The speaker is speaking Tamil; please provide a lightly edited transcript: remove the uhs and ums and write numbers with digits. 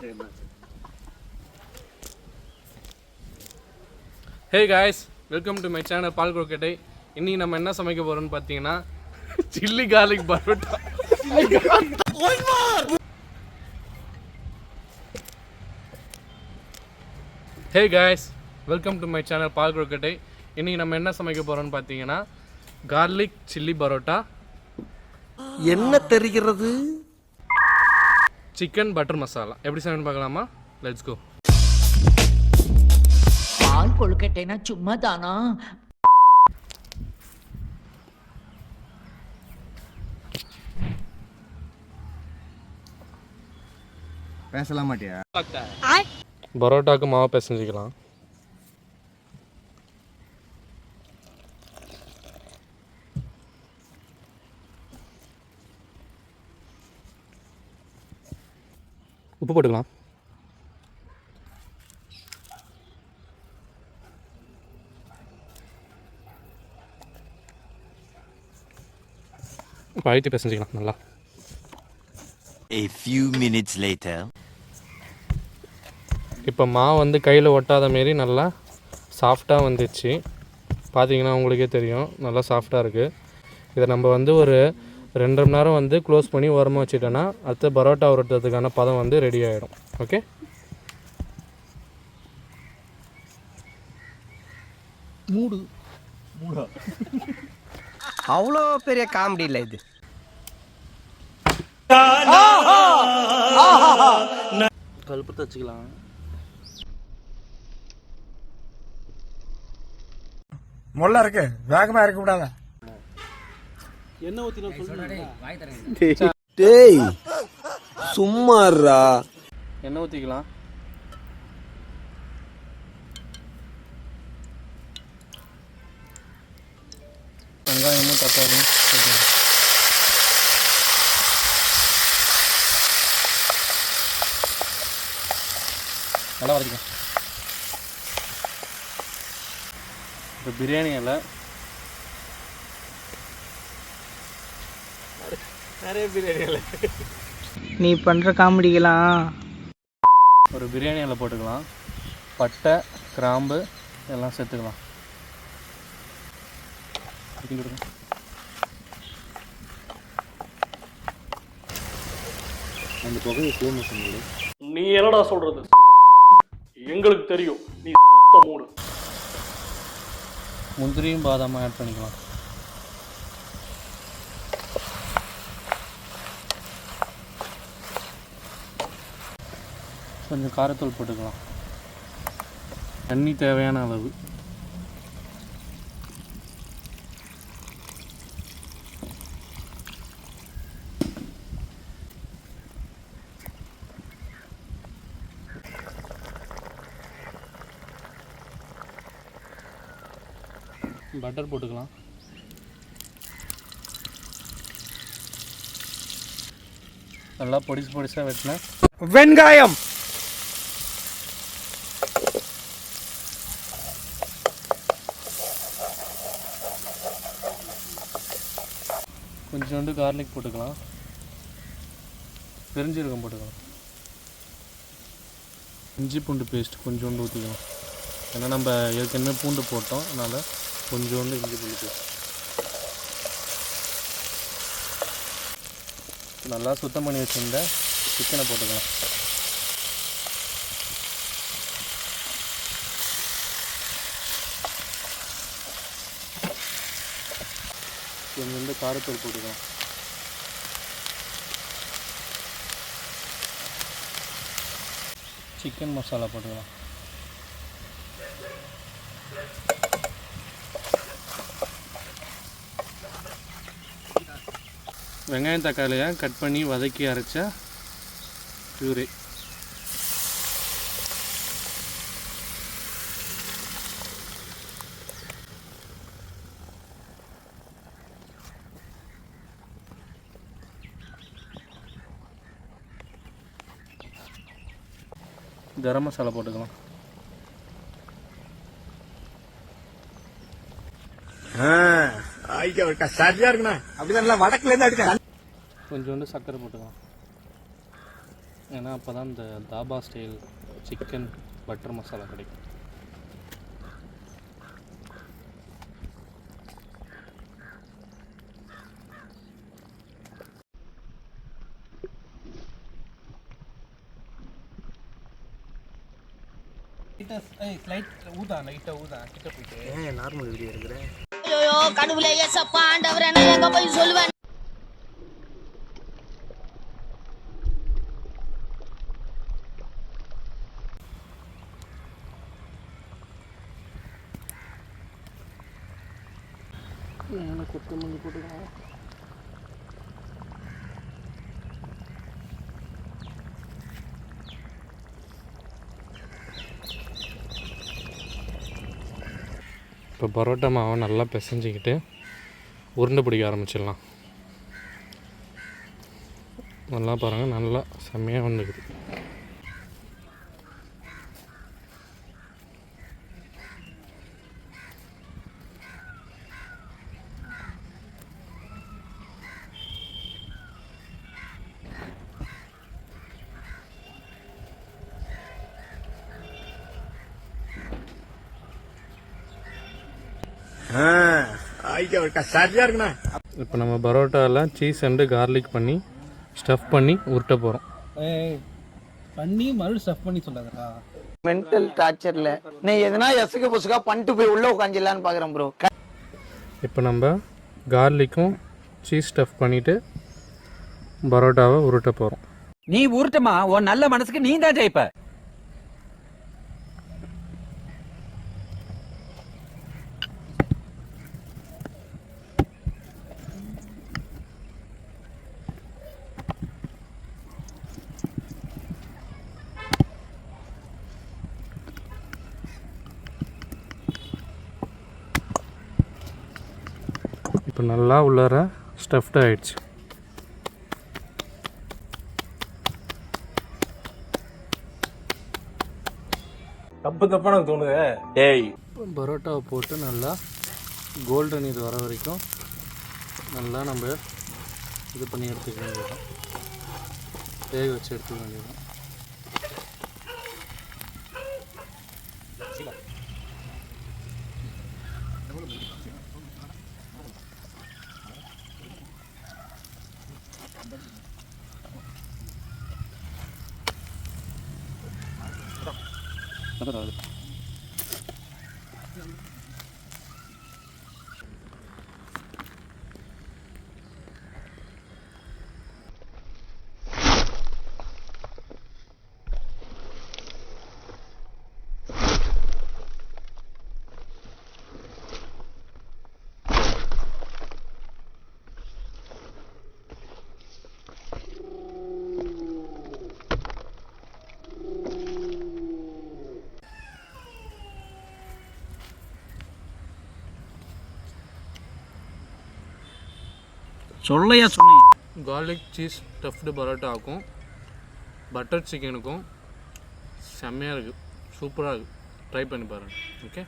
Hey guys, welcome to my channel பால் குரோக்கெட்டை. இன்னைக்கு நம்ம என்ன சமைக்க போறோம்னு பார்த்தீங்கன்னா chilli garlic parotta. One more. Hey guys, welcome to my channel பால் குரோக்கெட்டை. இன்னைக்கு நம்ம என்ன சமைக்க போறோம்னு பார்த்தீங்கன்னா garlic chilli பரோட்டா. என்ன தெரிகிறது? சிக்கன் பட்டர் மசாலா எப்படி சமைக்கணும் பார்க்கலாமா? Let's go. பால் கொழுக்கட்டைனா சும்மா தானா? பேசலாம் மாட்டியா? பரோட்டாக்கு மாவு பிசைஞ்சிக்கலாம். உப்பு போட்டுக்கலாம். இப்போ அழுத்தி பிசைஞ்சிக்கலாம் நல்லா. A few minutes later. இப்போ மாவு வந்து கையில் ஒட்டாத மாரி நல்லா சாஃப்டாக வந்துச்சு. பார்த்தீங்கன்னா உங்களுக்கே தெரியும் நல்லா சாஃப்டாக இருக்குது. இதை நம்ம வந்து ஒரு 2 மணி நேரம் வந்து க்ளோஸ் பண்ணி ஓரமாக வச்சுட்டோன்னா அடுத்த பரோட்டா உருட்டுறதுக்கான பதம் வந்து ரெடி ஆகிடும். ஓகே, மூடா அவ்வளோ பெரிய காமெடி இல்லை இது. கழுப்பு தச்சுக்கலாம். மொல்ல இருக்கு, வேகமா இருக்க கூடாதா? என்ன ஊற்றினா டேய் சும்மாறா. எண்ணெய் ஊற்றிக்கலாம். வெங்காயமும் தக்காளியும் போட்டுக்கலாம். நல்லா வதக்கலாம். இப்போ பிரியாணி இலை, நிறைய பிரியாணி இலை, நீ பண்ணுற காமெடிக்கெல்லாம் ஒரு பிரியாணி இலை போட்டுக்கலாம். பட்டை கிராம்பு எல்லாம் சேர்த்துக்கலாம். அந்த புகையை சேம சொன்னது. நீ என்னடா சொல்றது? எங்களுக்கு தெரியும், நீ மூடு. முந்திரியும் பாதாமும் ஆட் பண்ணிக்கலாம். கொஞ்சம் காரத்தூள் போட்டுக்கலாம். தண்ணி தேவையான அளவு. பட்டர் போட்டுக்கலாம். நல்லா பொடிசாக வெட்டின வெங்காயம், கொஞ்சோண்டு கார்லிக் போட்டுக்கலாம். பெருஞ்சீரகம் போட்டுக்கலாம். இஞ்சி பூண்டு பேஸ்ட் கொஞ்சோண்டு ஊற்றிக்கலாம். ஏன்னா நம்ம ஏற்கனவே பூண்டு போட்டோம், அதனால் கொஞ்சோண்டு இஞ்சி பூண்டு பேஸ்ட். நல்லா சுத்தம் பண்ணி வச்சுருந்த சிக்கனை போட்டுக்கலாம். கொஞ்சோண்டு காரத்தூள் போட்டுக்கலாம். சிக்கன் மசாலா போட்டுக்கலாம். வெங்காயம் தக்காளியை கட் பண்ணி வதக்கி அரைச்ச பியூரே. கரம் மசாலா போட்டுக்கலாம். சரியா இருக்குண்ணா. அப்படிதான் வடக்குல இருந்து அடிக்க. கொஞ்சோண்டு சர்க்கரை போட்டுக்கலாம். ஏன்னா அப்போ தான் இந்த dhaba style chicken butter masala கிடைக்கும். நார்மல் வீடியோ இருக்கிறேன். ஐயோ கடவுளே ஏசப்பா ஆண்டவரே நான் எங்க போய் சொல்லுவேன். கொத்தமல்லி போட்டுக்கலாம். இப்போ பரோட்டா மாவை நல்லா பிசைஞ்சிக்கிட்டு உருண்டை பிடிக்க ஆரம்பிச்சிடலாம். நல்லா பாருங்கள், நல்லா செம்மையாக வந்துக்குது. சரியா இருக்குண்ணா. இப்போ நம்ம பரோட்டாவில் சீஸ் அண்டு கார்லிக் பண்ணி ஸ்டஃப் பண்ணி உருட்ட போகிறோம். பண்ணி மறுபடியும் ஸ்டஃப் பண்ணி சொல்லாதடா. மென்டல் டார்ச்சர்ல நீ எதனா எசுக்கு புசுக்கா பண்ணிட்டு போய் உள்ள உட்காந்துலான்னு பாக்குறேன் ப்ரோ. இப்போ நம்ம கார்லிக்கும் சீஸ் ஸ்டஃப் பண்ணிவிட்டு பரோட்டாவை உருட்ட போகிறோம். நீ உருட்டுமா, உன் நல்ல மனசுக்கு நீ தான் ஜெயிப்ப. இப்போ நல்லா உள்ளார ஸ்டஃப்ட் ஆயிடுச்சு. தப்பான தோணுது. ஏய், பரோட்டாவை போட்டு நல்லா கோல்டன் இது வர வரைக்கும் நல்லா நம்ம இது பண்ணி எடுத்துக்க வேண்டியதுதான், வேக வச்சு எடுத்துக்க வேண்டியதுதான். சொல்லையா சொன்னேன். கார்லிக் சீஸ் ஸ்டஃப்டு பரோட்டாவுக்கும் பட்டர் சிக்கனுக்கும் செம்மையாக இருக்குது, சூப்பராக இருக்குது. ட்ரை பண்ணி பாருங்கள். ஓகே.